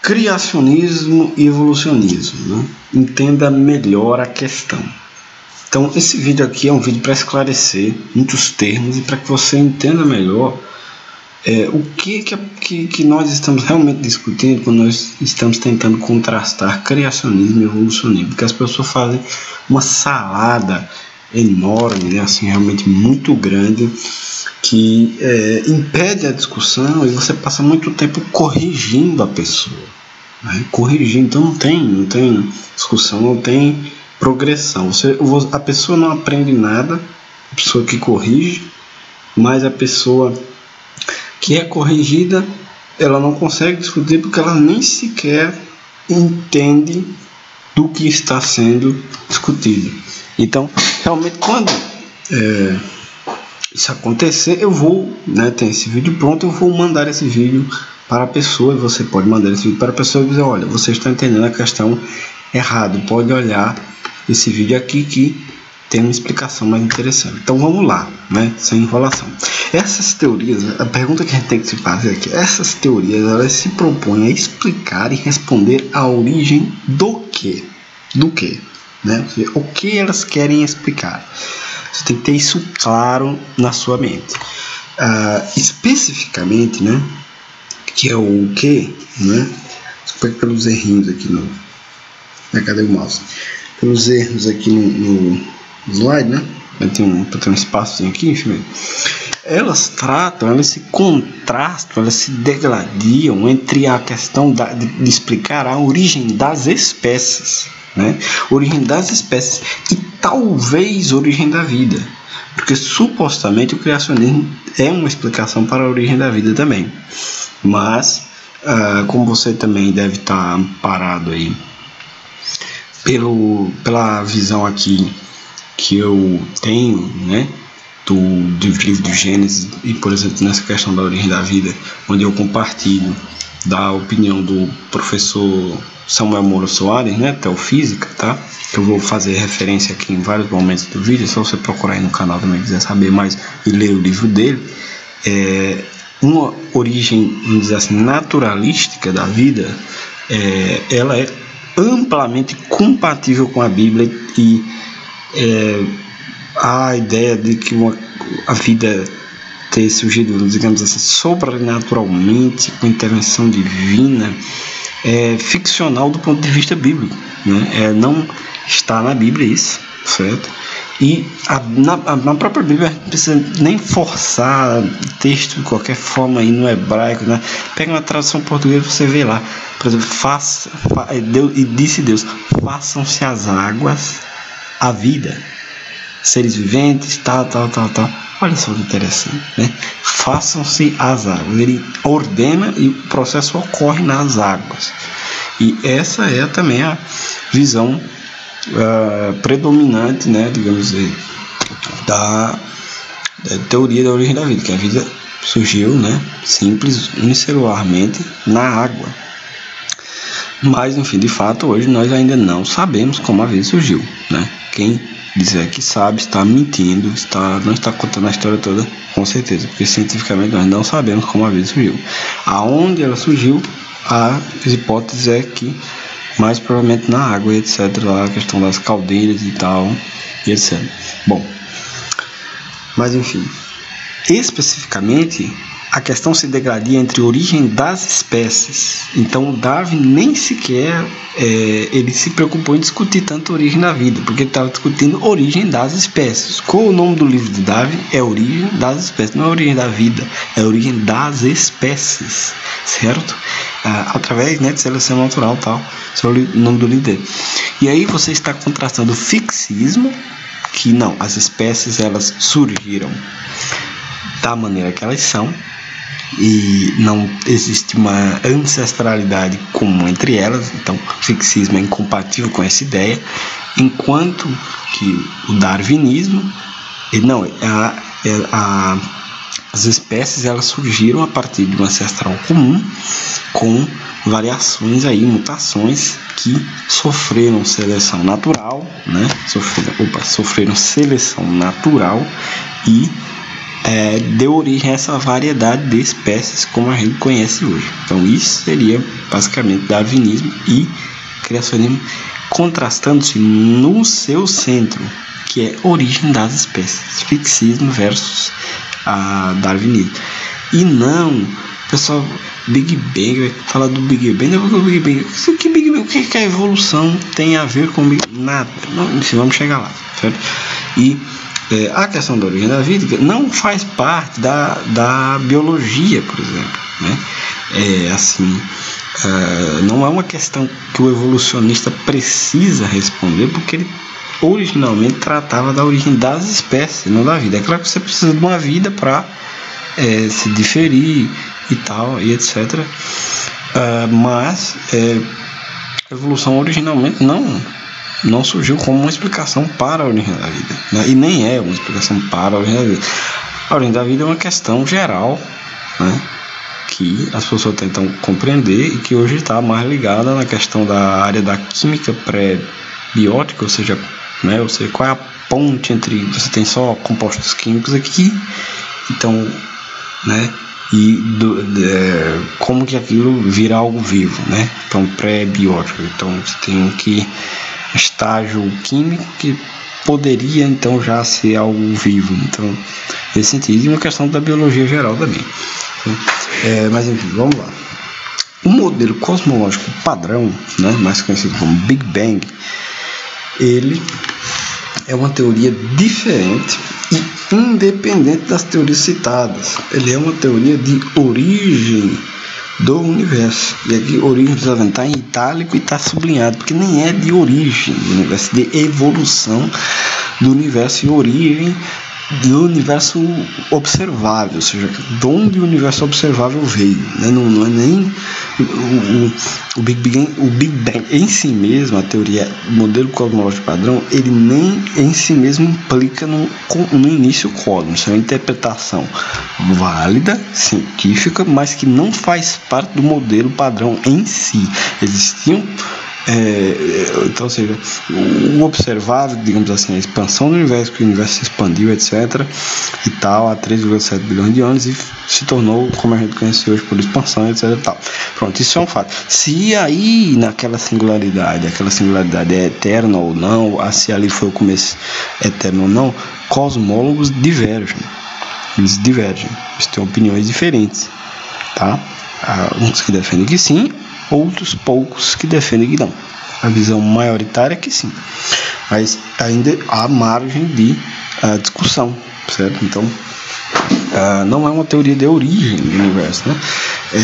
Criacionismo e evolucionismo, né? Entenda melhor a questão. Então, esse vídeo aqui é um vídeo para esclarecer muitos termos e para que você entenda melhor o que nós estamos realmente discutindo quando nós estamos tentando contrastar criacionismo e evolucionismo. Porque as pessoas fazem uma salada enorme, né? Assim, realmente muito grande, que impede a discussão e você passa muito tempo corrigindo a pessoa, né? Corrigindo, então não tem discussão, não tem progressão. A pessoa não aprende nada, a pessoa que corrige, mas a pessoa que é corrigida, ela não consegue discutir porque ela nem sequer entende do que está sendo discutido. Então, realmente, quando isso acontecer, eu vou, né, ter esse vídeo pronto, eu vou mandar esse vídeo para a pessoa, e você pode mandar esse vídeo para a pessoa e dizer: olha, você está entendendo a questão errado, pode olhar esse vídeo aqui que tem uma explicação mais interessante. Então vamos lá, né, sem enrolação. Essas teorias, a pergunta que a gente tem que se fazer aqui, essas teorias, elas se propõem a explicar e responder a origem do quê? Do quê? Né? O que elas querem explicar? Você tem que ter isso claro na sua mente. Especificamente, né, que é o que, né? Você pega pelos errinhos aqui cadê o mouse? Pelos erros aqui no slide, né? Tem um espaçozinho aqui, enfim. Elas se contrastam, elas se degladiam entre a questão de explicar a origem das espécies, né? Origem das espécies e talvez origem da vida, porque supostamente o criacionismo é uma explicação para a origem da vida também, mas como você também deve estar amparado aí pela visão aqui que eu tenho, né, do livro do Gênesis, e por exemplo nessa questão da origem da vida, onde eu compartilho da opinião do professor Samuel Moura Soares, né, teofísica, tá? Que eu vou fazer referência aqui em vários momentos do vídeo, é só você procurar aí no canal também, quiser saber mais e ler o livro dele. Uma origem, vamos dizer assim, naturalística da vida, ela é amplamente compatível com a Bíblia, e a ideia de que a vida ter surgido, digamos assim, sobrenaturalmente, com intervenção divina, é ficcional do ponto de vista bíblico, né? Não está na Bíblia isso, certo? E na própria Bíblia a gente não precisa nem forçar texto de qualquer forma aí no hebraico, né? Pega uma tradução portuguesa, você vê lá, por exemplo, e disse Deus: façam-se as águas a vida, seres viventes, tal. Olha só que interessante, né? Façam-se as águas. Ele ordena e o processo ocorre nas águas. E essa é também a visão predominante, né, digamos dizer, da teoria da origem da vida, que a vida surgiu, né, simples, unicelularmente na água. Mas, enfim, de fato, hoje nós ainda não sabemos como a vida surgiu, né? Quem dizer que sabe está mentindo, não está contando a história toda, com certeza, porque cientificamente nós não sabemos como a vida surgiu. Aonde ela surgiu, as hipóteses é que mais provavelmente na água e etc, lá a questão das caldeiras e tal, e etc. Bom, mas enfim, especificamente a questão se degradia entre origem das espécies. Então Darwin nem sequer ele se preocupou em discutir tanto a origem da vida, porque ele estava discutindo origem das espécies. Qual o nome do livro de Darwin? É Origem das Espécies, não é origem da vida, é origem das espécies, certo? Através, né, de seleção natural, tal, esse é o nome do livro dele. E aí você está contrastando o fixismo, que não, as espécies elas surgiram da maneira que elas são, e não existe uma ancestralidade comum entre elas. Então o fixismo é incompatível com essa ideia, enquanto que o darwinismo, as espécies elas surgiram a partir de um ancestral comum, com variações aí, mutações que sofreram seleção natural, né? Sofreram seleção natural e deu origem a essa variedade de espécies como a gente conhece hoje. Então isso seria basicamente darwinismo e criacionismo contrastando-se no seu centro, que é origem das espécies, fixismo versus darwinismo. E não, pessoal, Big Bang, vai falar do Big Bang, o Big Bang, o que a evolução tem a ver com nada? Não, enfim, vamos chegar lá, certo? E a questão da origem da vida não faz parte da biologia, por exemplo, né? Não é uma questão que o evolucionista precisa responder, porque ele originalmente tratava da origem das espécies, não da vida. É claro que você precisa de uma vida para se diferir e tal, e etc. Mas a evolução originalmente não surgiu como uma explicação para a origem da vida, né? E nem é uma explicação para a origem da vida. A origem da vida é uma questão geral, né, que as pessoas tentam compreender e que hoje está mais ligada na questão da área da química pré-biótica, ou seja, qual é a ponte entre você tem só compostos químicos aqui, então, né, e como que aquilo vira algo vivo, né? Então pré-biótico, então você tem estágio químico que poderia então já ser algo vivo, então nesse sentido, e uma questão da biologia geral também. Mas enfim, vamos lá. O modelo cosmológico padrão, né, mais conhecido como Big Bang, ele é uma teoria diferente e independente das teorias citadas. Ele é uma teoria de origem do universo. E aqui origem está em itálico e está sublinhado, porque nem é de origem do universo, de evolução do universo e origem do universo observável, ou seja, de onde o universo observável veio, né? Não é nem o Big Bang em si mesmo, a teoria, o modelo cosmológico padrão, ele nem em si mesmo implica no início cósmico. Isso é uma interpretação válida, científica, mas que não faz parte do modelo padrão em si. Existiam então, ou seja, o observável, digamos assim, a expansão do universo, que o universo se expandiu, etc. e tal, há 3,7 bilhões de anos e se tornou como a gente conhece hoje por expansão, etc. e tal. Pronto, isso é um fato. Se aí aquela singularidade é eterna ou não, se ali foi o começo eterno ou não, cosmólogos divergem. Eles têm opiniões diferentes, tá? Uns que defendem que sim, outros poucos que defendem que não. A visão maioritária é que sim, mas ainda há margem de discussão, certo? Então, não é uma teoria de origem do universo, né?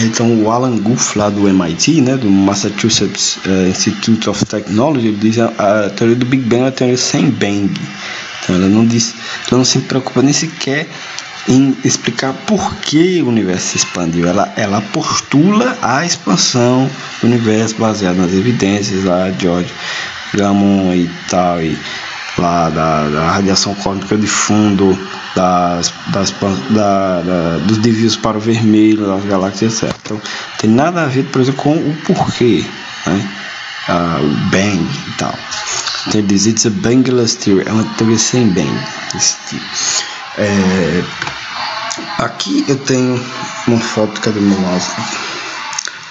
Então, o Alan Guth, lá do MIT, né, do Massachusetts Institute of Technology, ele diz a teoria do Big Bang é uma teoria sem bang. Então, ela não se preocupa nem sequer em explicar por que o universo se expandiu. Ela postula a expansão do universo baseada nas evidências lá de George Gamow e tal, e lá da radiação cósmica de fundo, dos desvios para o vermelho das galáxias, etc. Então, tem nada a ver, por exemplo, com o porquê, né? O bang e tal. Então, ele diz, it's a bangless theory, é uma teoria sem bang, esse tipo. Aqui eu tenho uma foto, cadê meu mouse?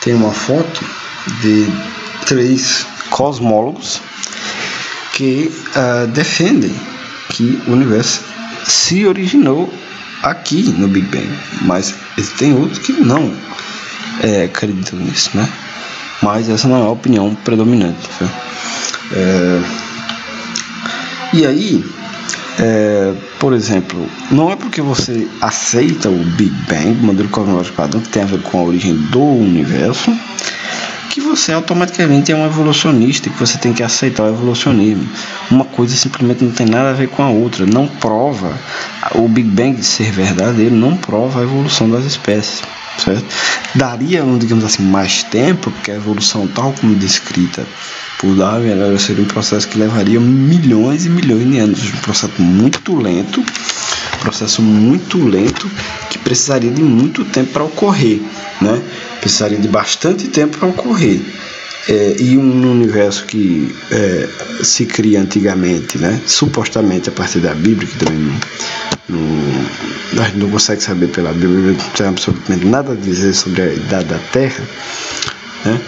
Tem uma foto de 3 cosmólogos que defendem que o universo se originou aqui no Big Bang, mas tem outros que não acreditam nisso, né? Mas essa não é a opinião predominante, né? E aí, por exemplo, não é porque você aceita o Big Bang, o modelo cosmológico padrão, que tem a ver com a origem do universo, que você automaticamente é um evolucionista e que você tem que aceitar o evolucionismo. Uma coisa simplesmente não tem nada a ver com a outra. Não prova o Big Bang ser verdadeiro, não prova a evolução das espécies, certo? Daria, digamos assim, mais tempo, porque a evolução tal como descrita por Darwin, ela seria um processo que levaria milhões e milhões de anos, um processo muito lento, que precisaria de muito tempo para ocorrer, né? Precisaria de bastante tempo para ocorrer. E um universo que se cria antigamente, né? Supostamente a partir da Bíblia, que também a gente não consegue saber pela Bíblia, não tem absolutamente nada a dizer sobre a idade da Terra, né?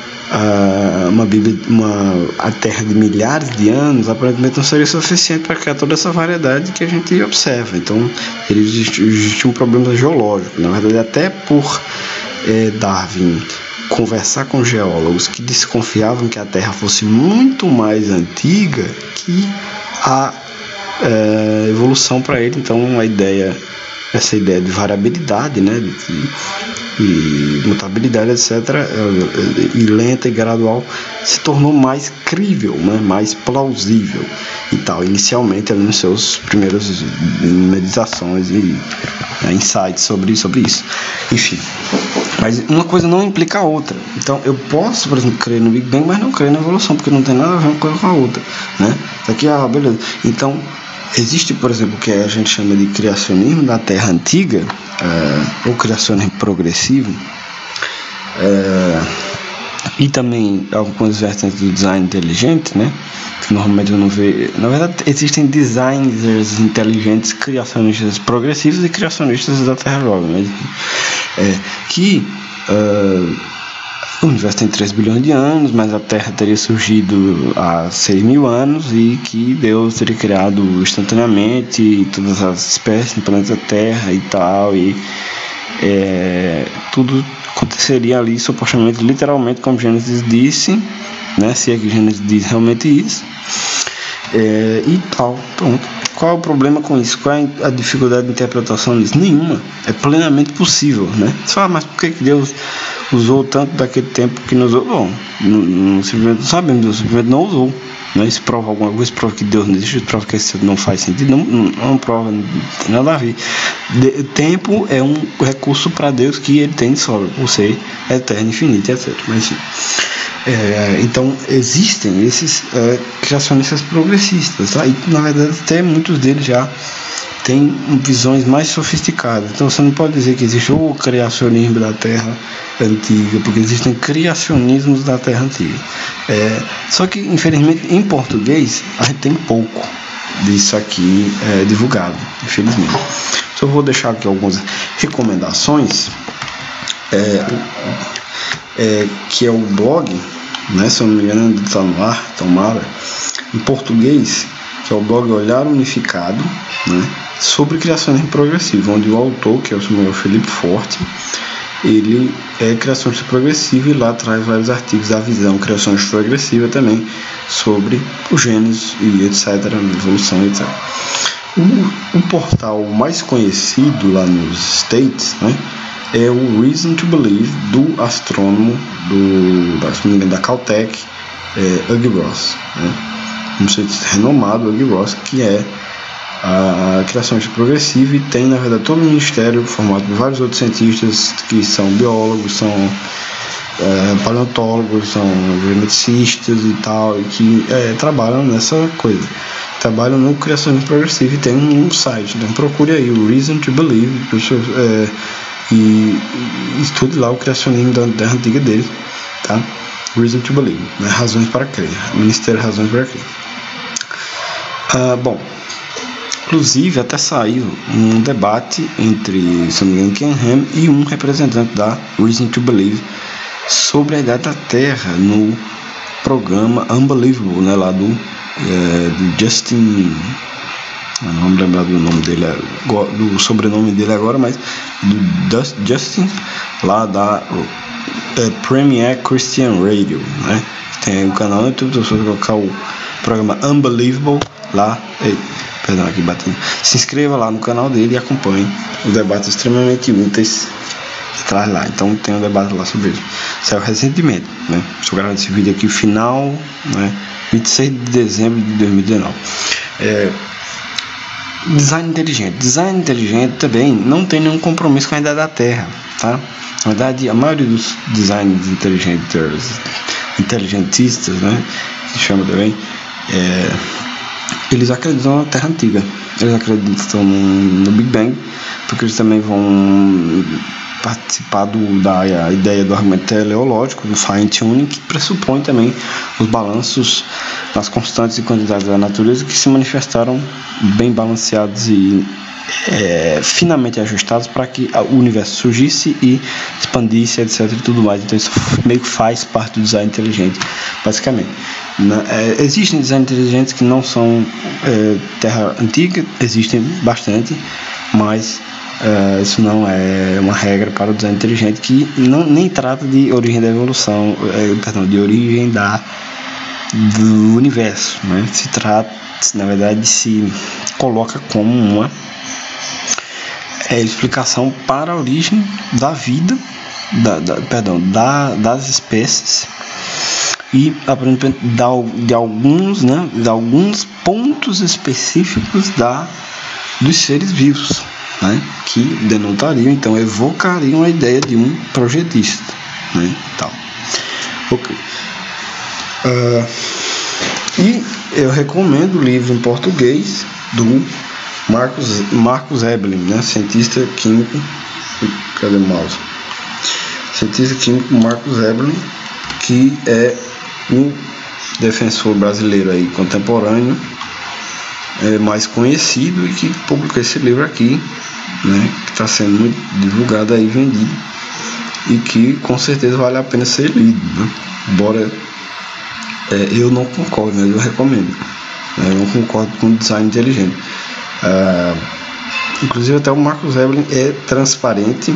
A Terra de milhares de anos aparentemente não seria suficiente para criar toda essa variedade que a gente observa. Então existe um problema geológico. Na verdade, até por Darwin conversar com geólogos que desconfiavam que a Terra fosse muito mais antiga que a evolução para ele. Então essa ideia de variabilidade, né, e mutabilidade, etc., e lenta e gradual, se tornou mais crível, né, mais plausível e tal, inicialmente ali nos seus primeiros meditações e insights sobre isso. Enfim, mas uma coisa não implica a outra. Então eu posso, por exemplo, crer no Big Bang, mas não crer na evolução, porque não tem nada a ver uma coisa com a outra, né? Aqui, beleza. Então existe, por exemplo, o que a gente chama de criacionismo da Terra antiga, ou criacionismo progressivo, e também algumas vertentes do design inteligente, né? Que normalmente eu não vejo. Na verdade, existem designers inteligentes, criacionistas progressivos e criacionistas da Terra jovem, que o universo tem 3 bilhões de anos, mas a Terra teria surgido há 6 mil anos e que Deus teria criado instantaneamente todas as espécies no planeta Terra e tal, e tudo aconteceria ali supostamente, literalmente, como Gênesis disse, né? Se é que Gênesis diz realmente isso, e tal. Pronto. Qual é o problema com isso? Qual é a dificuldade de interpretação disso? Nenhuma. É plenamente possível, né? Você fala, mas por que Deus usou tanto daquele tempo que não usou? Bom, simplesmente não sabemos, Deus simplesmente não usou. Né? Isso prova alguma coisa, isso prova que Deus não existe, isso prova que isso não faz sentido, não prova, não tem nada a ver. Tempo é um recurso para Deus que ele tem de sobra, por ser eterno, infinito, etc. Mas enfim. Então existem esses criacionistas progressistas, tá? E na verdade até muitos deles já têm visões mais sofisticadas. Então você não pode dizer que existe o criacionismo da Terra antiga, porque existem criacionismos da Terra antiga. Só que infelizmente em português a gente tem pouco disso aqui divulgado, infelizmente. Só vou deixar aqui algumas recomendações, que é o blog, né, se eu não me engano está no ar, tomara, em português, que é o blog Olhar Unificado, né, sobre criacionismo progressivo, onde o autor, que é o senhor Felipe Forte, ele é criacionista progressivo e lá traz vários artigos da visão criacionista progressiva também, sobre o Gênesis e etc, evolução, etc. O portal mais conhecido lá nos States, né, é o Reason to Believe, do astrônomo da Caltech, Hugh Ross, né? Um cientista renomado, Hugh Ross, que é a criacionista progressiva e tem, na verdade, todo o ministério formado por vários outros cientistas que são biólogos, são paleontólogos, são geneticistas e tal, e que trabalham nessa coisa, trabalham no criacionismo progressivo e tem um site, então procure aí o Reason to Believe, e estude lá o criacionismo da Terra antiga dele, tá? Reason to Believe, né? Razões para crer, Ministério de Razões para crer. Bom, inclusive até saiu um debate entre, se não me engano, Ken Ham e um representante da Reason to Believe sobre a idade da Terra no programa Unbelievable, né? Lá do Justin. Não vou me lembrar do nome dele, do sobrenome dele agora, mas do Justin, lá da Premier Christian Radio, né? Tem o canal no YouTube, se você colocar o programa Unbelievable lá, perdão, aqui batendo, se inscreva lá no canal dele e acompanhe os debates extremamente úteis que traz lá. Então tem um debate lá sobre isso, saiu recentemente, né? Estou gravando esse vídeo aqui final, né? 26 de dezembro de 2019. Design inteligente também não tem nenhum compromisso com a idade da Terra, tá? Na verdade, a maioria dos designers inteligentistas, né, que se chama também, eles acreditam na Terra antiga, eles acreditam no Big Bang, porque eles também vão participar da ideia do argumento teleológico, do fine tuning, que pressupõe também os balanços nas constantes e quantidades da natureza que se manifestaram bem balanceados e finamente ajustados para que o universo surgisse e expandisse, etc. e tudo mais. Então isso meio que faz parte do design inteligente, basicamente. Existem design inteligentes que não são terra antiga, existem bastante, mas isso não é uma regra para o design inteligente, que nem trata de origem da evolução, de origem do universo, né? Se trata, na verdade, se coloca como uma explicação para a origem da vida, das espécies, e aparentemente de alguns pontos específicos dos seres vivos, né, que denotariam, então evocariam a ideia de um projetista, né, tal. Ok. E eu recomendo o livro em português do Marcus Eberlin, né, cientista químico. Cadê o mouse? Cientista químico Marcus Eberlin, que é o defensor brasileiro aí contemporâneo mais conhecido, e que publicou esse livro aqui, né, que está sendo muito divulgado aí, vendido, e que com certeza vale a pena ser lido, né? Embora eu não concordo, mas eu recomendo. Eu não concordo com o design inteligente. Inclusive até o Marcus Eberlin é transparente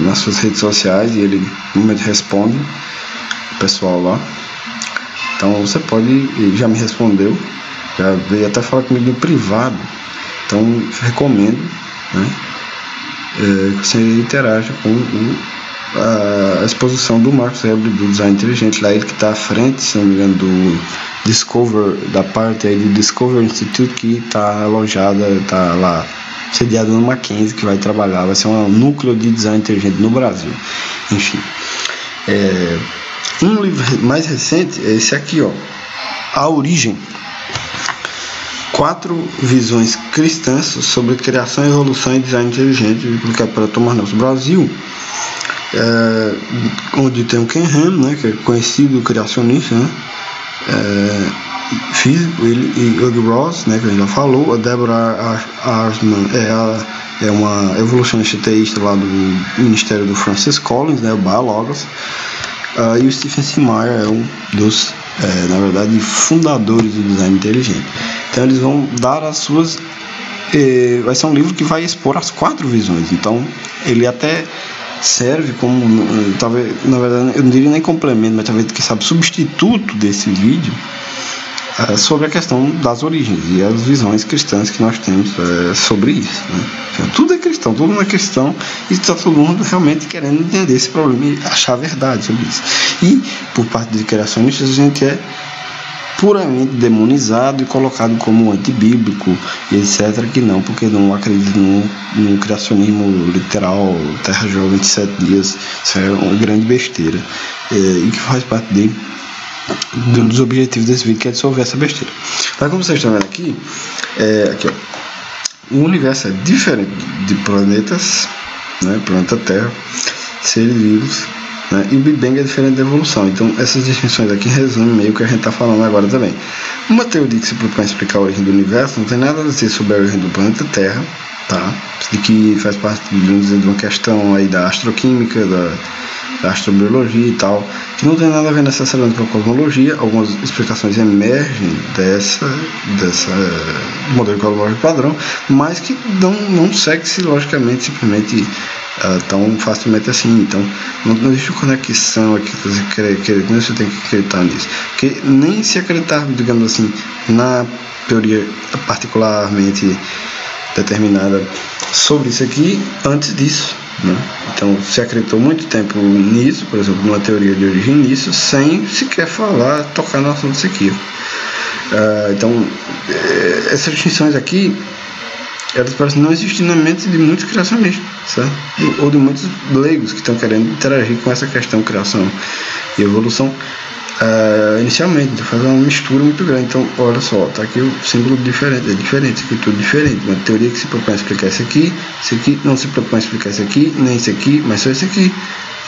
nas suas redes sociais, e ele normalmente responde o pessoal lá. Então você pode, ele já me respondeu, já veio até falar comigo no privado. Então recomendo, né, que você interaja com a exposição do Marcus Eberlin do design inteligente. Lá ele que está à frente, se não me engano, do Discover, da parte aí do Discover Institute, que está alojada, está lá sediada no Mackenzie, que vai trabalhar, vai ser um núcleo de design inteligente no Brasil. Enfim, um livro mais recente é esse aqui, ó, A Origem: 4 visões cristãs sobre criação, evolução e design inteligente, publicado pela Thomas Nelson Brasil, onde tem o Ken Ham, né, que é conhecido criacionista, né, físico, ele e Hugh Ross, né, que a gente já falou. A Deborah Arsman é uma evolucionista teísta lá do Ministério do Francis Collins, né, o Biologos. E o Stephen C. Meyer é um dos, na verdade, fundadores do design inteligente. Então eles vão dar as suas... vai ser um livro que vai expor as 4 visões. Então ele até serve como, talvez, na verdade, eu não diria nem complemento, mas talvez, quem sabe, substituto desse vídeo, sobre a questão das origens e as visões cristãs que nós temos sobre isso, né? Então, tudo é cristão, tudo não é cristão, e está todo mundo realmente querendo entender esse problema e achar a verdade sobre isso. E por parte de criacionistas, a gente é puramente demonizado e colocado como antibíblico, etc., que não, porque não acredito no criacionismo literal, terra joga 27 dias, isso é uma grande besteira, e que faz parte um dos objetivos desse vídeo, que é dissolver essa besteira. Mas como vocês estão vendo aqui, aqui, ó, o universo é diferente de planetas, né, planeta Terra, seres vivos, né, e o Big Bang é diferente da evolução. Então essas distinções aqui resumem meio o que a gente está falando agora também. Uma teoria que se propõe a explicar a origem do universo não tem nada a dizer sobre a origem do planeta Terra, tá? De que faz parte de uma questão aí da astroquímica, da astrobiologia e tal, que não tem nada a ver necessariamente com a cosmologia. Algumas explicações emergem dessa modelo cosmológico padrão, mas que não segue-se logicamente, simplesmente tão facilmente assim. Então não existe uma conexão aqui que você tem que acreditar nisso, porque nem se acreditar, digamos assim, na teoria particularmente determinada sobre isso aqui antes disso, né? Então se acreditou muito tempo nisso, por exemplo, numa teoria de origem nisso, sem sequer tocar no assunto disso aqui. Então essas distinções aqui, elas parecem não existir na mente de muitos criacionistas, certo? Ou de muitos leigos que estão querendo interagir com essa questão criação e evolução inicialmente. Então faz uma mistura muito grande. Então olha só, tá aqui o símbolo diferente, é diferente, isso aqui tudo diferente. Uma teoria que se propõe a explicar isso aqui não se propõe a explicar isso aqui, nem isso aqui, mas só isso aqui.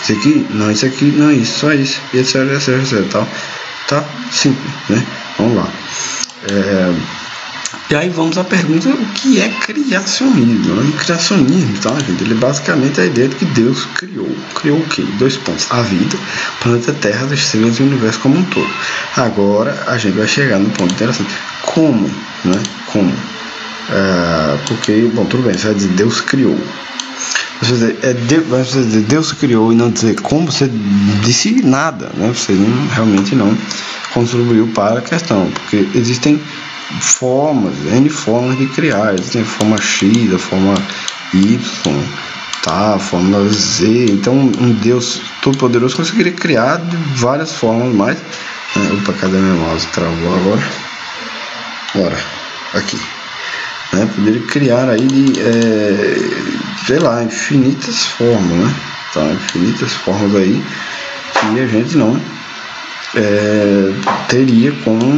Isso aqui, não, isso aqui, não, isso, só isso, etc, etc, etc, tal. Tá simples, né? Vamos lá. E aí vamos à pergunta: o que é criacionismo? O criacionismo, tá, gente? Ele basicamente é a ideia de que Deus criou. Criou o quê? 2 pontos: a vida, o planeta Terra, as estrelas e o universo como um todo. Agora a gente vai chegar no ponto interessante: como, né? Como? Porque, bom, tudo bem, você vai dizer Deus criou. Você vai dizer Deus criou e não dizer como, você disse nada, né? Você realmente não contribuiu para a questão, porque existem N formas de criar. Existem a forma X, a forma Y, tá? A fórmula Z. Então um Deus todo-poderoso conseguiria criar de várias formas, mas opa, cadê meu mouse? Travou agora. Bora, aqui. Poderia criar aí sei lá, infinitas formas, né? Tá? Infinitas formas aí que a gente não teria como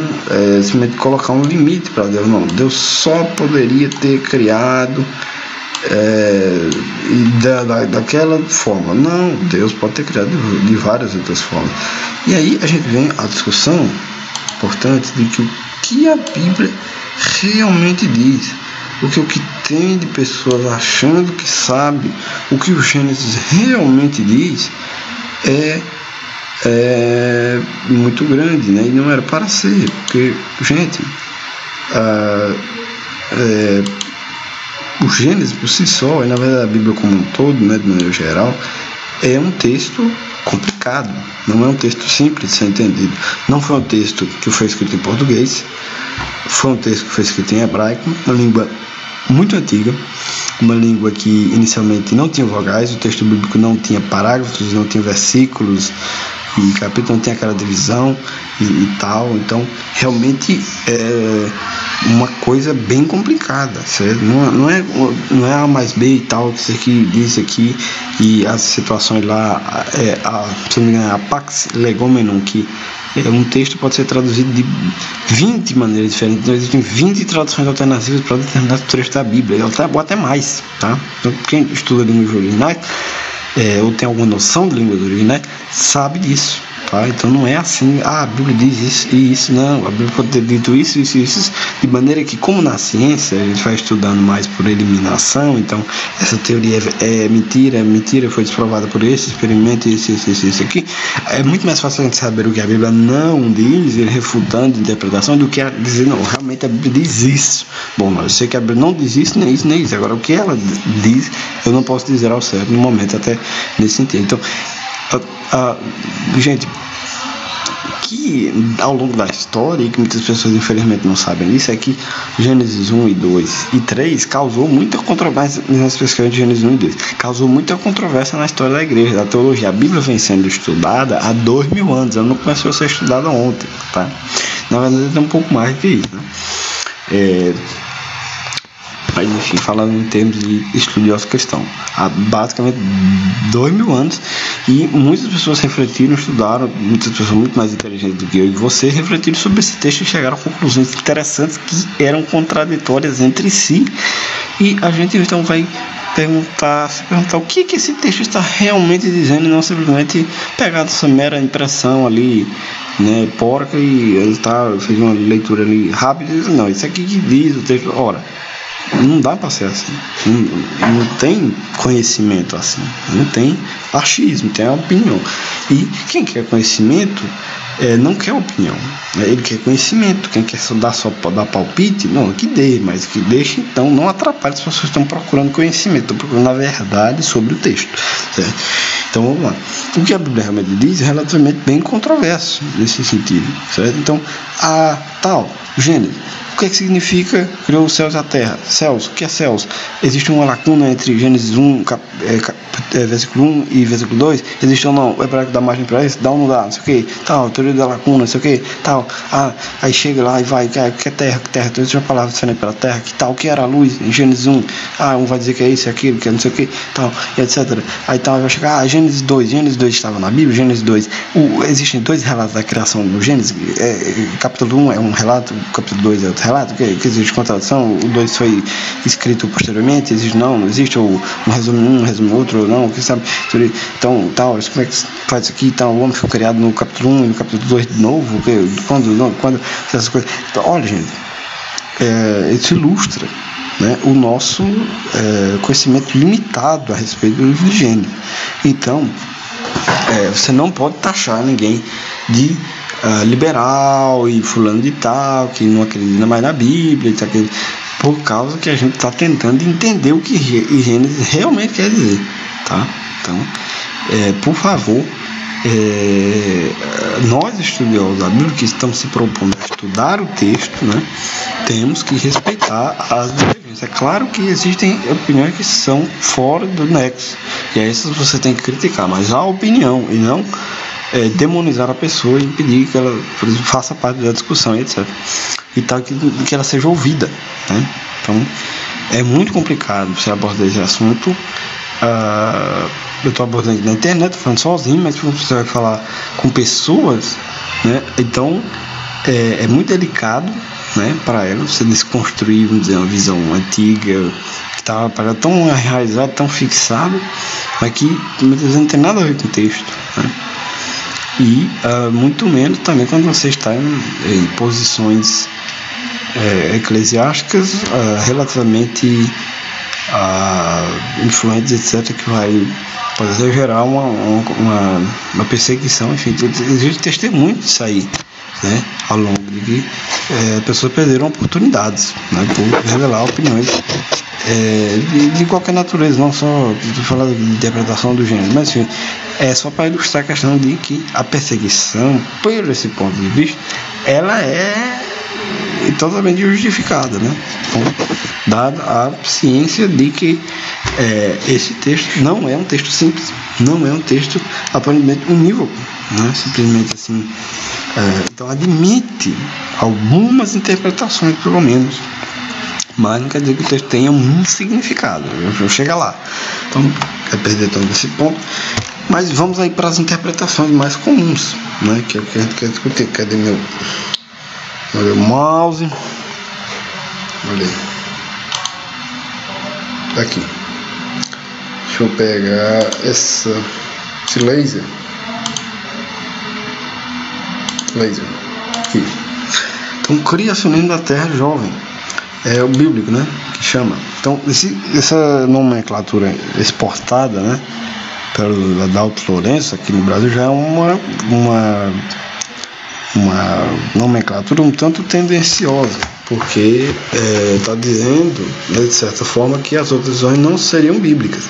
simplesmente colocar um limite para Deus. Não, Deus só poderia ter criado daquela forma. Não, Deus pode ter criado de várias outras formas. E aí a gente vem à discussão importante de que o que a Bíblia realmente diz. O que tem de pessoas achando que sabe o que o Gênesis realmente diz é muito grande, né? E não era para ser, porque, gente, o Gênesis por si só, e na verdade a Bíblia como um todo, né, de maneira geral, é um texto complicado, não é um texto simples de ser entendido. Não foi um texto que foi escrito em português, foi um texto que foi escrito em hebraico, uma língua muito antiga, uma língua que inicialmente não tinha vogais. O texto bíblico não tinha parágrafos, não tinha versículos e capítulo, não tinha aquela divisão e tal. Então realmente é uma coisa bem complicada, certo? Não é A mais B e tal, que isso aqui diz aqui, e as situações lá, se não me engano, a Pax Legomenon, que um texto pode ser traduzido de 20 maneiras diferentes. Então existem 20 traduções alternativas para determinado trecho da Bíblia, ou até mais, tá? Então quem estuda línguas originais ou tem alguma noção de línguas originais sabe disso, tá? Então não é assim, a Bíblia diz isso e isso, não. A Bíblia pode ter dito isso, de maneira que, como na ciência a gente vai estudando mais por eliminação, então essa teoria é mentira, foi desprovada por esse experimento, isso aqui. É muito mais fácil a gente saber o que a Bíblia não diz, refutando a interpretação, do que dizer, não, realmente a Bíblia diz isso. Bom, eu sei que a Bíblia não diz isso, nem isso. Agora, o que ela diz, eu não posso dizer ao certo no momento, até nesse sentido. Então, gente, que ao longo da história, e que muitas pessoas infelizmente não sabem disso, é que Gênesis 1 e 2 e 3 causou muita controvérsia, especificamente Gênesis 1 e 2, causou muita controvérsia na história da igreja, da teologia. A Bíblia vem sendo estudada há 2000 anos, ela não começou a ser estudada ontem, tá? Na verdade é um pouco mais do que isso, né? Mas enfim, falando em termos de estudiosos cristãos, há basicamente 2000 anos, e muitas pessoas refletiram, estudaram, muitas pessoas muito mais inteligentes do que eu e você refletiram sobre esse texto e chegaram a conclusões interessantes que eram contraditórias entre si. E a gente então vai se perguntar o que esse texto está realmente dizendo, e não simplesmente pegar essa mera impressão ali, né, porca, e ele fez uma leitura ali rápida e diz, não, isso aqui que diz o texto. Ora, não dá para ser assim, não tem conhecimento assim, não tem achismo, tem a opinião. E quem quer conhecimento não quer opinião, ele quer conhecimento. Quem quer dar palpite, não, que dê, mas que deixe, então não atrapalhe as pessoas que estão procurando conhecimento, estão procurando a verdade sobre o texto, certo? Então vamos lá, o que a Bíblia realmente diz é relativamente bem controverso nesse sentido, certo? Então Gênesis, o que é que significa criou os céus e a terra? Céus, o que é céus? Existe uma lacuna entre Gênesis 1, versículo 1 e versículo 2? Existe ou não? O hebraico dá margem para isso? Dá ou não dá? Não sei o que, tal, teoria da lacuna, não sei o que, tal. Aí chega lá e vai, que é terra, então existe uma palavra diferente para terra, que tal, que era a luz em Gênesis 1? Um vai dizer que é isso, aquilo, que é não sei o que, tal, e etc. Aí vai chegar, Gênesis 2 estava na Bíblia, Gênesis 2. Existem 2 relatos da criação no Gênesis, capítulo 1 é um relato, capítulo 2 é outro relato, que existe contradição, o 2 foi escrito posteriormente, existe, não existe, ou um resume outro, não, que sabe, então, tal, como é que faz isso aqui, tal, o homem foi criado no capítulo 1 e no capítulo 2 de novo, quando essas coisas. Então, olha, gente, isso ilustra, né, o nosso conhecimento limitado a respeito do livro de Gênesis. Então, você não pode taxar ninguém de liberal e fulano de tal, que não acredita mais na Bíblia, por causa que a gente está tentando entender o que Gênesis realmente quer dizer, tá? Então, por favor, nós estudiosos da Bíblia que estamos se propondo a estudar o texto, né, temos que respeitar as divergências. É claro que existem opiniões que são fora do nexo, e essas você tem que criticar, mas a opinião, e não demonizar a pessoa e impedir que ela, por exemplo, faça parte da discussão, etc. E tal, que ela seja ouvida, né? Então, é muito complicado você abordar esse assunto. Eu estou abordando aqui na internet, estou falando sozinho, mas você vai falar com pessoas, né? Então, é muito delicado, né, para ela, você desconstruir, vamos dizer, uma visão antiga, que estava tão enraizada, tão fixada, mas que muitas vezes não tem nada a ver com o texto, né? E muito menos também quando você está em posições eclesiásticas relativamente influentes, etc., que pode até gerar uma perseguição. Enfim, existe testemunho disso aí, né, ao longo de que pessoas perderam oportunidades, né, por revelar opiniões de qualquer natureza, não só de falar de interpretação do gênero, mas enfim, só para ilustrar a questão de que a perseguição, por esse ponto de vista, ela é totalmente justificada, né? Então, dada a ciência de que esse texto não é um texto simples, não é um texto aparentemente unívoco, né? Simplesmente assim. Então admite algumas interpretações, pelo menos, mas não quer dizer que o texto tenha um significado. Eu chego lá. Então, quero perder todo esse ponto. Mas vamos aí para as interpretações mais comuns, né? Que é o que a gente quer discutir. Cadê meu mouse? Olha aí. Aqui. Deixa eu pegar esse laser. Aqui. Então, criacionismo da Terra jovem. É o bíblico, né, que chama. Então, essa nomenclatura exportada, né, pelo Adalto Lourenço aqui no Brasil, já é uma nomenclatura um tanto tendenciosa, porque está dizendo, né, de certa forma, que as outras visões não seriam bíblicas,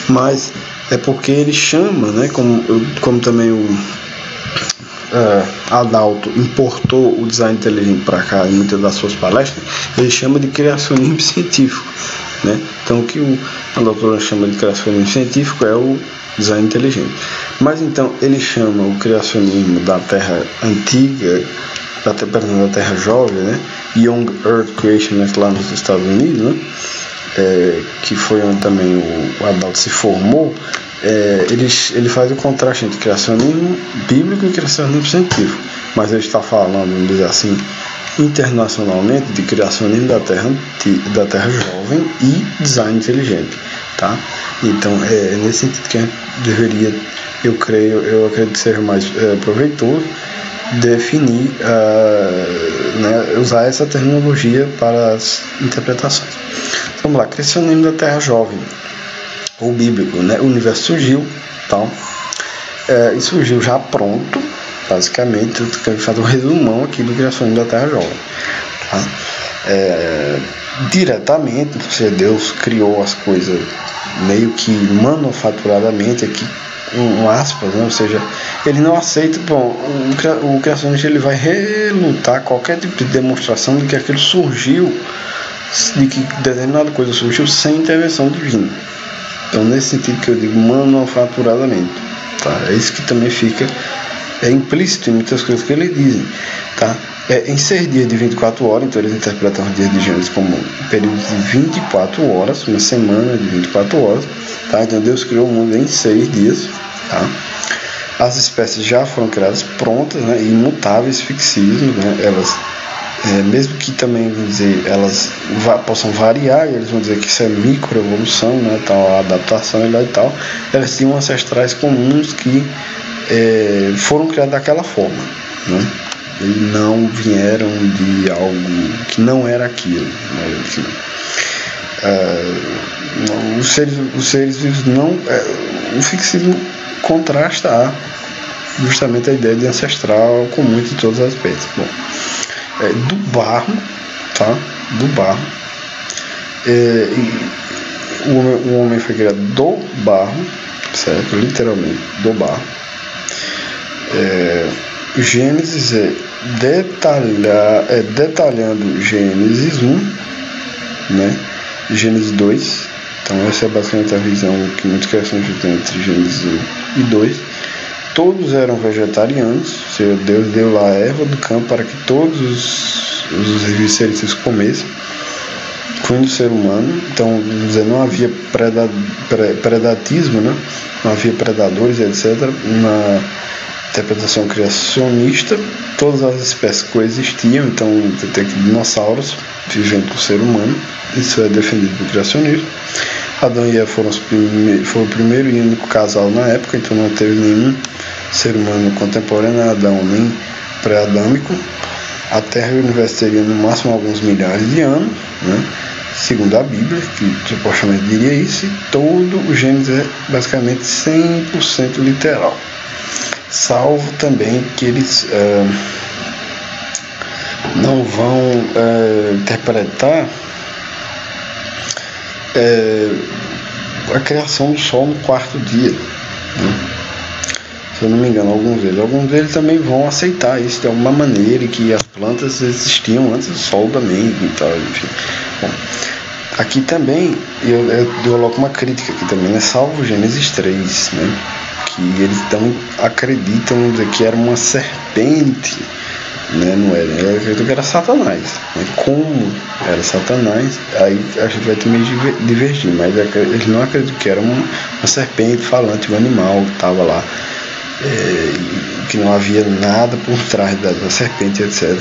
mas é porque ele chama, né, como também o Adalto importou o design inteligente para cá em muitas das suas palestras, ele chama de criacionismo científico, né? Então o que o Adalto chama de criacionismo científico é o design inteligente. Mas então ele chama o criacionismo da Terra antiga, da Terra jovem, né? Young Earth Creationist lá nos Estados Unidos, né? Que foi onde também o Adalto se formou. Ele faz o contraste entre criacionismo bíblico e criacionismo científico, mas ele está falando, vamos dizer assim, internacionalmente, de criacionismo da Terra jovem e design inteligente, tá? Então é nesse sentido que a gente deveria, eu acredito que seja mais proveitoso definir, né, usar essa terminologia para as interpretações. Vamos lá, criacionismo da Terra jovem ou bíblico, né? O universo surgiu, tal, e surgiu já pronto, basicamente. Eu quero fazer um resumão aqui do criacionismo da Terra jovem, tá? Diretamente, ou seja, Deus criou as coisas meio que manufaturadamente, aqui com aspas, né? Ou seja, ele não aceita, o criacionista ele vai relutar qualquer tipo de demonstração de que aquilo surgiu, de que determinada coisa surgiu sem intervenção divina. Então, nesse sentido que eu digo manufaturadamente, tá? É isso que também fica implícito em muitas coisas que eles dizem, tá? Em 6 dias de 24 horas, então eles interpretam os dias de Gênesis como um período de 24 horas, uma semana de 24 horas, tá? Então Deus criou o mundo em 6 dias, tá? As espécies já foram criadas prontas, né? Imutáveis, fixíssimas, né? Elas, mesmo que também, vamos dizer, elas possam variar, e eles vão dizer que isso é microevolução, né? Tal, adaptação e tal, elas tinham ancestrais comuns que foram criados daquela forma, né? Eles não vieram de algo que não era aquilo, né? Os seres vivos não. O fixismo contrasta justamente a ideia de ancestral comum de todos os aspectos. Bom, do barro, tá? Do barro. O homem foi criado do barro, certo? Literalmente, do barro. Gênesis detalhando Gênesis 1, né? Gênesis 2. Então essa é basicamente a visão que muitos criacionistas têm entre Gênesis 1 e 2. Todos eram vegetarianos, ou seja, Deus deu lá a erva do campo para que todos os seres comessem, incluindo o ser humano. Então, não havia predatismo, né? Não havia predadores, etc. Na interpretação criacionista, todas as espécies coexistiam. Então, você tem dinossauros vivendo com o ser humano. Isso é defendido pelo criacionismo. Adão e Eva foram o primeiro e único casal na época, então não teve nenhum ser humano contemporâneo a Adão, nem pré-adâmico. A Terra e o Universo teriam no máximo alguns milhares de anos, né? Segundo a Bíblia, que supostamente diria isso, e todo o Gênesis é basicamente 100% literal. Salvo também que eles não vão interpretar a criação do Sol no quarto dia, né? Se eu não me engano, alguns deles também vão aceitar isso de alguma maneira, e que as plantas existiam antes do Sol também e tal, enfim. Bom, aqui também eu coloco uma crítica aqui também, né? Salvo Gênesis 3, né? Que eles acreditam que era uma serpente, né? Não era, eu acredito que era Satanás, né? Como era Satanás, aí a gente vai ter meio divergir, mas eles não acreditam que era uma serpente falante, um animal que estava lá, que não havia nada por trás da serpente, etc.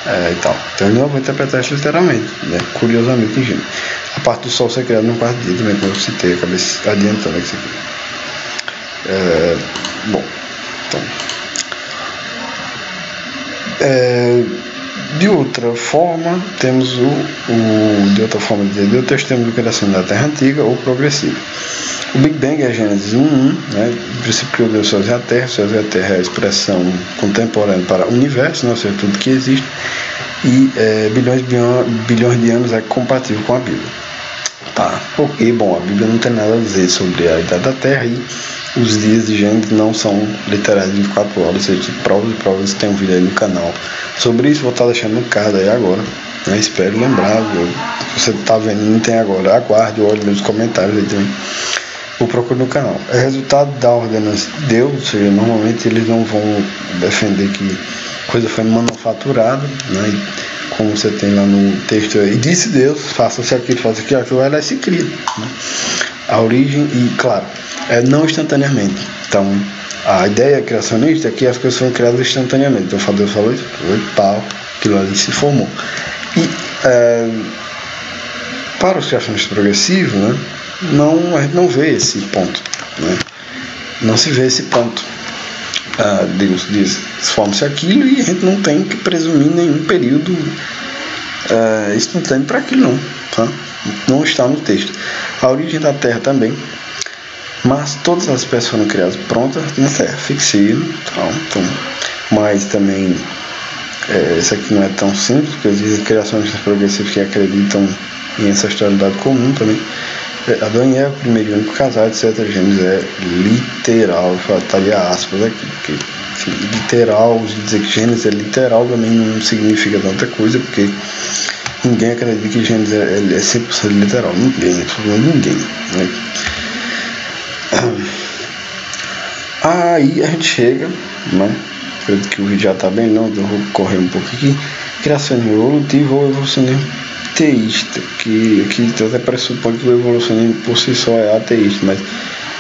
E tal. Então eu não vou interpretar isso literalmente, né? Curiosamente, ingênuo. A parte do Sol ser criado no quarto dia também, como eu citei, acabei adiantando aqui. Bom, então, de outra forma, temos de outra forma de dizer, Deus temos a criação da Terra antiga ou progressiva. O Big Bang é Gênesis 1:1, né? O princípio criou Deus os céus e a Terra é a expressão contemporânea para o universo, não sei tudo que existe, e bilhões de anos é compatível com a Bíblia. Tá? Porque, bom, a Bíblia não tem nada a dizer sobre a idade da Terra, e os dias de Gênesis não são literais de 24 horas, ou seja, provas que tem um vídeo aí no canal sobre isso. Vou estar deixando no card aí agora, né? Espero lembrar. Se você está vendo e não tem agora, aguarde, olhe nos comentários aí também, ou procure no canal. É resultado da ordenança de Deus, ou seja, normalmente eles não vão defender que coisa foi manufaturada, né? E como você tem lá no texto aí, disse Deus, faça-se aquilo, vai lá e se cria, né? A origem, e claro, não instantaneamente. Então, a ideia criacionista é que as coisas foram criadas instantaneamente. Então, Deus falou isso, foi pau, aquilo ali se formou. E para os criacionistas progressivos, né, a gente não vê esse ponto, né? Não se vê esse ponto. Deus diz, forma-se aquilo, e a gente não tem que presumir nenhum período instantâneo para aquilo, não, tá? Não está no texto. A origem da Terra também, mas todas as espécies foram criadas prontas na Terra, fixismo, então, mas também isso aqui não é tão simples, porque existem criacionistas progressivos que acreditam em ancestralidade comum também. Adão e Eva, primeiro e único casal, etc. Gênesis é literal, eu estaria aspas aqui, porque enfim, literal, dizer que Gênesis é literal também não significa tanta coisa, porque ninguém acredita que Gênesis é 100% literal, ninguém, né? Aí a gente chega, né? Acredito que o vídeo já está bem longo, então eu vou correr um pouco aqui. Criacionismo evolutivo ou evolucionismo teísta, que até pressupõe que o evolucionismo por si só é ateísta, mas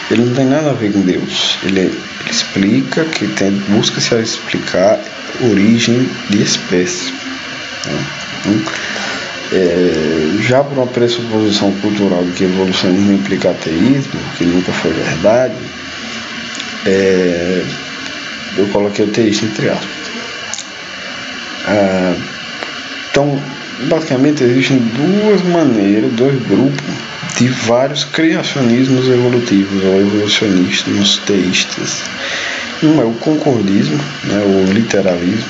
ele não tem nada a ver com Deus. Ele explica, busca se explicar origem de espécie, né? Já por uma pressuposição cultural de que evolucionismo implica ateísmo, que nunca foi verdade, eu coloquei o teísta entre aspas. Então, basicamente, existem duas maneiras, dois grupos de vários criacionismos evolutivos ou evolucionistas teístas. Um é o concordismo, né, o literalismo,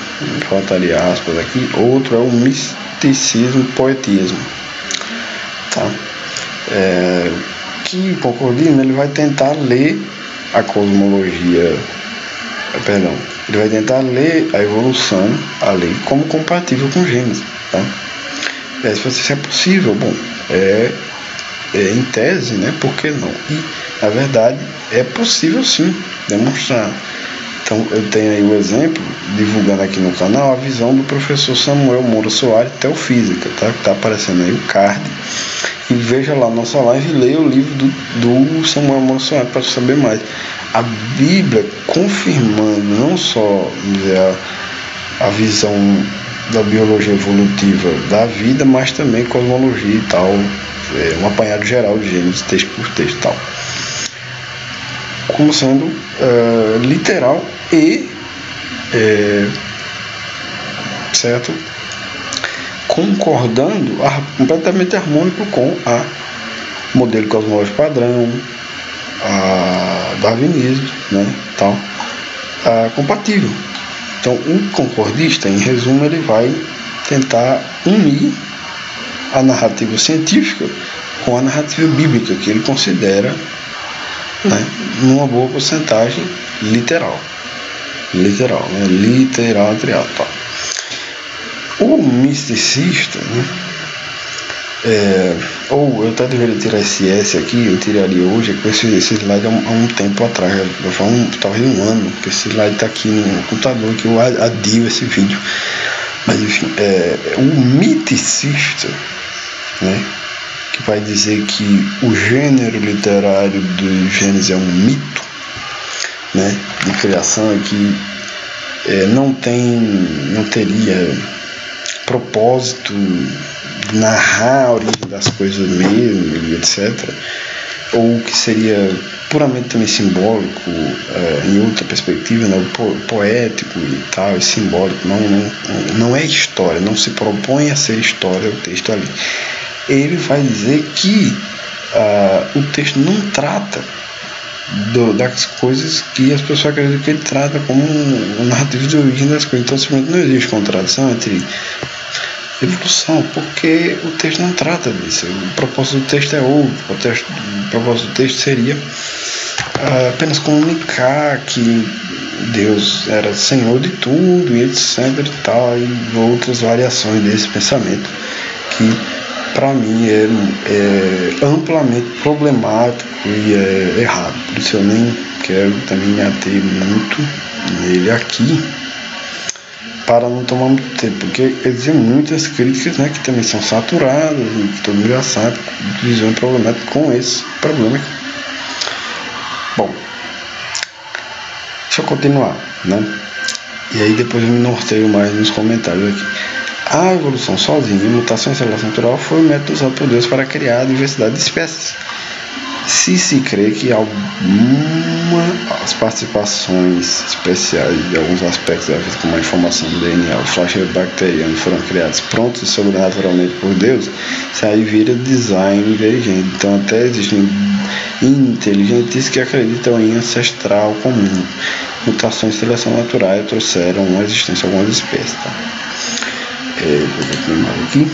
faltaria aspas aqui. Outro é o misticismo, poetismo. Tá? Que o concordismo ele vai tentar ler a cosmologia, ele vai tentar ler a evolução, a lei, como compatível com Gênesis. Tá? Se é possível, bom, em tese, né, por que não? E, na verdade, é possível sim demonstrar. Então, eu tenho aí o exemplo, divulgando aqui no canal, a visão do professor Samuel Moura Soares, Teofísica, tá? Que tá aparecendo aí o card. E veja lá nossa live e leia o livro do Samuel Moura Soares para saber mais. A Bíblia confirmando não só a visão da biologia evolutiva da vida, mas também cosmologia e tal, um apanhado geral de Gênesis, texto por texto e tal, como sendo literal e certo, concordando, completamente harmônico com a modelo cosmológico padrão, a darwinismo, né, tal, compatível. Então, o concordista, em resumo, ele vai tentar unir a narrativa científica com a narrativa bíblica, que ele considera, né, numa boa porcentagem literal, né, literal, tá. O misticista, né, ou eu até deveria tirar esse S aqui, eu tiraria hoje, com esse slide há um tempo atrás, talvez um ano, porque esse slide está aqui no computador, que eu adio esse vídeo. Mas enfim, o miticista, né, que vai dizer que o gênero literário do Gênesis é um mito, né, de criação, e que não teria propósito de narrar a origem das coisas mesmo, etc., ou que seria puramente também simbólico, em outra perspectiva, né, poético e tal, e simbólico, não é história, não se propõe a ser história o texto ali. Ele vai dizer que o texto não trata das coisas que as pessoas acreditam que ele trata como um narrativo de origem das coisas. Então, simplesmente não existe contradição entre evolução, porque o texto não trata disso. O propósito do texto é outro. O propósito do texto seria apenas comunicar que Deus era Senhor de tudo e etc e tal, e outras variações desse pensamento que para mim é amplamente problemático e é errado. Por isso eu nem quero também me ater muito nele aqui, para não tomar muito tempo, porque existem muitas críticas, né, que também são saturadas, que todo mundo já sabe, visão problemática com esse problema aqui. Bom, deixa eu continuar, né? E aí depois eu me norteio mais nos comentários aqui. A evolução sozinha, mutação em seleção natural, foi o método usado por Deus para criar a diversidade de espécies. Se crê que as participações especiais de alguns aspectos da vida, como a informação do DNA, o flagelos bacterianos, foram criados prontos e sobrenaturalmente por Deus, isso aí vira design inteligente. Então até existem inteligentes que acreditam em ancestral comum. Mutações de seleção natural trouxeram a existência de algumas espécies. Tá? Vou continuar aqui.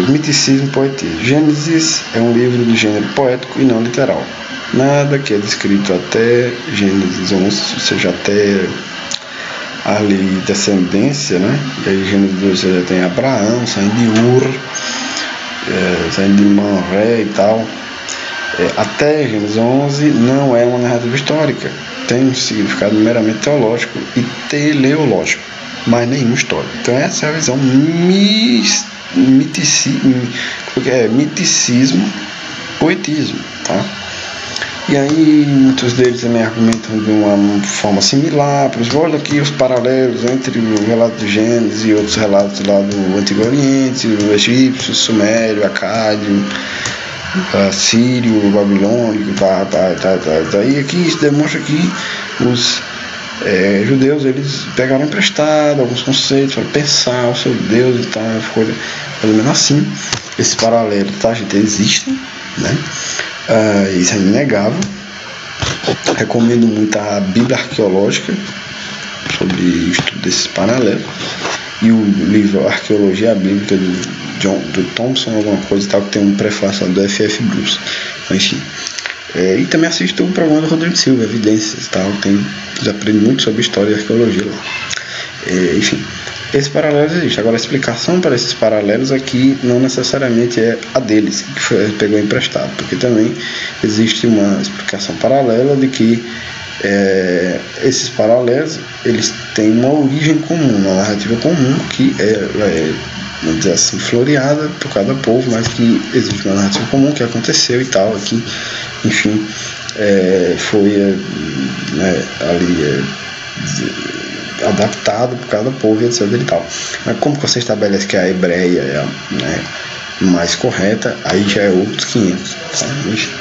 Miticismo e poetismo. Gênesis é um livro do gênero poético e não literal. Nada que é descrito até Gênesis 11, ou seja, até a lei de descendência, né? E aí Gênesis 12 você já tem Abraão saindo de Ur, saindo de Manré e tal. Até Gênesis 11 não é uma narrativa histórica, tem um significado meramente teológico e teleológico, mas nenhum histórico. Então essa é a visão miticismo, poetismo, tá? E aí muitos deles também argumentam de uma forma similar, por exemplo, olha aqui os paralelos entre o relato de Gênesis e outros relatos lá do Antigo Oriente, do egípcio, sumério, acádio, sírio, babilônico, e aqui isso demonstra que os judeus, eles pegaram emprestado alguns conceitos para pensar o seu Deus e tal, foi pelo menos assim. Esses paralelos, tá, gente, existem, né? Isso é inegável. Recomendo muito a Bíblia Arqueológica sobre o estudo desses paralelos, e o livro Arqueologia Bíblica do Thompson, alguma coisa e tal, que tem um prefácio do F.F. Bruce. Enfim. E também assisto o programa do Rodrigo Silva, Evidências e tal, já aprende muito sobre história e arqueologia lá. Enfim, esses paralelos existem. Agora, a explicação para esses paralelos aqui não necessariamente é a deles, que pegou emprestado, porque também existe uma explicação paralela de que esses paralelos, eles têm uma origem comum, uma narrativa comum, que vamos dizer assim, floreada por cada povo, mas que existe uma narrativa comum que aconteceu e tal, que, enfim, foi ali adaptado por cada povo, etc e tal. Mas como você estabelece que a hebreia é a mais correta, aí já é outros 500, tá? Enfim.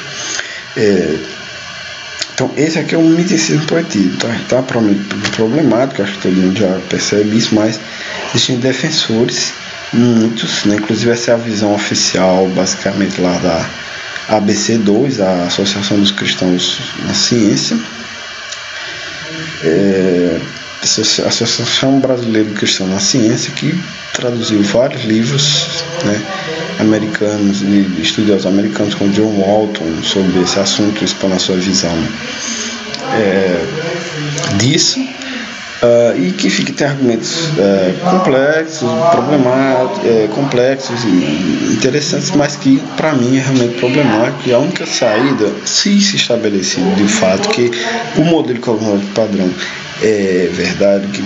Então, esse aqui é um miticismo poetivo, tá problemático, acho que todo mundo já percebe isso, mas existem defensores, muitos, né? Inclusive essa é a visão oficial, basicamente, lá da ABC2, a Associação dos Cristãos na Ciência, a Associação Brasileira de Cristãos na Ciência, que traduziu vários livros, né, americanos, de estudiosos americanos, como John Walton, sobre esse assunto, expondo a sua visão disso, e que tem argumentos complexos, problemáticos, complexos e interessantes, mas que para mim é realmente problemático. E a única saída, se estabelecido de fato que o modelo cosmológico padrão é verdade, que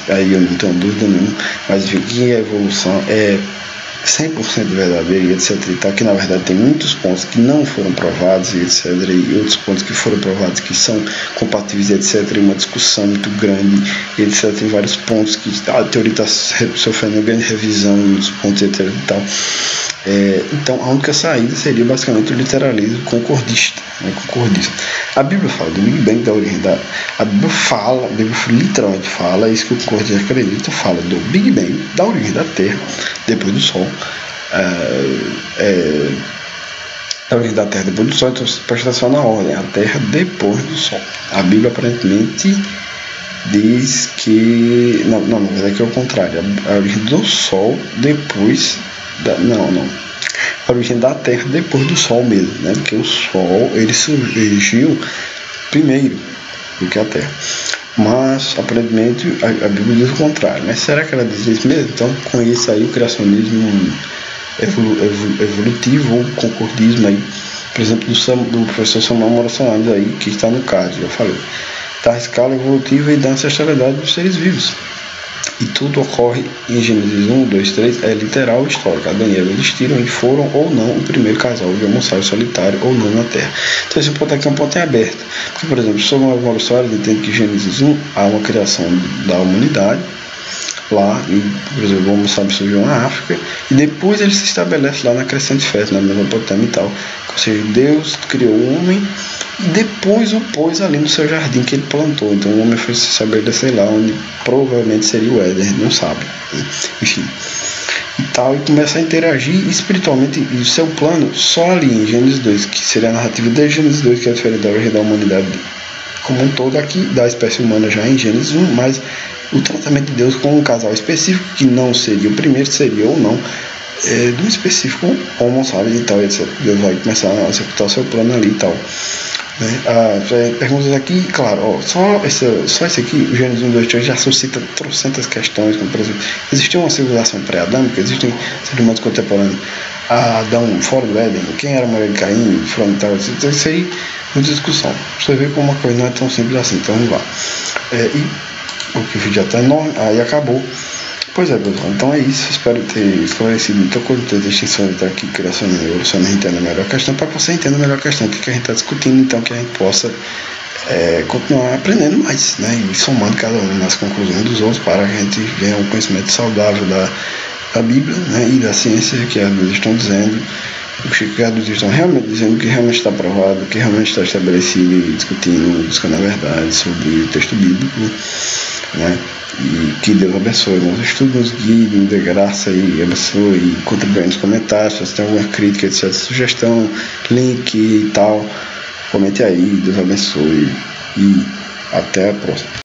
aí eu não tenho dúvida nenhuma, mas que a evolução é 100% verdadeira e etc e tal, que na verdade tem muitos pontos que não foram provados e etc, e outros pontos que foram provados que são compatíveis e etc, e uma discussão muito grande e etc, em vários pontos que a teoria está sofrendo uma grande revisão em outros pontos etc e tal. Então a única saída seria basicamente o literalismo concordista, né, concordista. A Bíblia fala do Big Bang, da origem da... A Bíblia literalmente fala, é isso que o concordista acredita, fala do Big Bang, da origem da Terra, depois do Sol, da origem da Terra depois do Sol. Então presta atenção na ordem, a Terra depois do Sol. A Bíblia aparentemente diz que... Não, na verdade é o contrário, a origem do Sol depois... A origem da Terra depois do Sol mesmo, né? Porque o Sol, ele surgiu primeiro do que a Terra. Mas, aparentemente, a Bíblia diz o contrário. Mas será que ela diz isso mesmo? Então, com isso aí, o criacionismo evolutivo ou concordismo aí, por exemplo, do professor Samuel Morações aí, que está no caso, já falei, da escala evolutiva e da ancestralidade dos seres vivos. E tudo ocorre em Gênesis 1, 2, 3, é literal histórico. Adão e Eva existiram e foram ou não o primeiro casal de homo sapiens solitário ou não na Terra. Então esse ponto aqui é um ponto em aberto. Porque, por exemplo, sobre o Samuel Morações entende que em Gênesis 1 há uma criação da humanidade lá, e, por exemplo, o homo sapiens surgiu na África, e depois ele se estabelece lá na Crescente Fértil, na Mesopotâmia e tal. Ou seja, Deus criou o homem e depois o pôs ali no seu jardim que ele plantou. Então o homem foi se estabelecer lá onde provavelmente seria o Éden, a gente não sabe, né? Enfim, e tal, e começa a interagir espiritualmente, e o seu plano só ali em Gênesis 2, que seria a narrativa de Gênesis 2, que é diferente da origem da humanidade como um todo, aqui da espécie humana já em Gênesis 1, mas o tratamento de Deus com um casal específico, que não seria o primeiro, seria ou não de um específico homo sapiens e tal, etc. Deus vai começar a executar o seu plano ali e tal, né? Perguntas aqui, claro, só esse aqui, o Gênesis 1, 2, 3 já suscita trocentas questões, como por exemplo, existiu uma civilização pré-adâmica, existem seres humanos contemporâneos a Adão fora do Éden, quem era a mulher de Caim, tal, então isso aí, muita discussão. Você vê como uma coisa não é tão simples assim, então vamos lá. O que o vídeo já está enorme, aí acabou. Pois é, pessoal, então é isso. Espero ter esclarecido muita coisa, ter distinções aqui, criação e evolução, entenda melhor a questão, para que você entenda melhor a questão, o que a gente está discutindo, então que a gente possa continuar aprendendo mais, né, e somando cada um nas conclusões dos outros, para que a gente venha um conhecimento saudável da Bíblia, né, e da ciência que as duas estão dizendo, os que estão realmente dizendo que realmente está provado, que realmente está estabelecido e discutindo, buscando a verdade sobre o texto bíblico, né? E que Deus abençoe nossos estudos, nos guie, nos dê graça e abençoe, e contribui nos comentários. Se você tem alguma crítica, etc., sugestão, link e tal, comente aí. Deus abençoe e até a próxima.